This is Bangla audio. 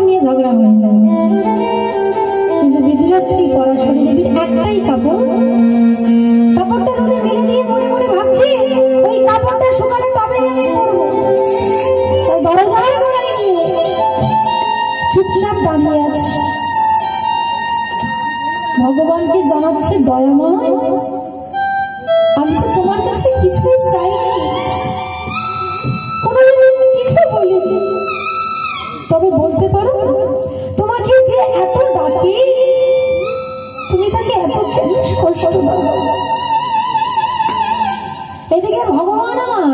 নিয়ে ঝগড়া হয়ে যায়, কিন্তু বিদুরের স্ত্রী পরাশরী দেবীর একটাই কাপড়, কাপড়টা রোদে মেলে দিয়ে মনে মনে ভাবছি ওই কাপড়টা শুকালে তবেই আমি পরবো। তাই দরজার গোড়ায় গিয়ে চুপচাপ দাঁড়িয়ে আছে, ভগবানকে জানাচ্ছে দয়াময় আমি তো তোমার কাছে কিছুই চাইনি, কোনোদিন কিছু বলিনি, তবে বলতে পারো তোমাকে যে এত ডাকে তুমি তাকে এত কেন কষ্ট দাও? এদিকে ভগবান আমার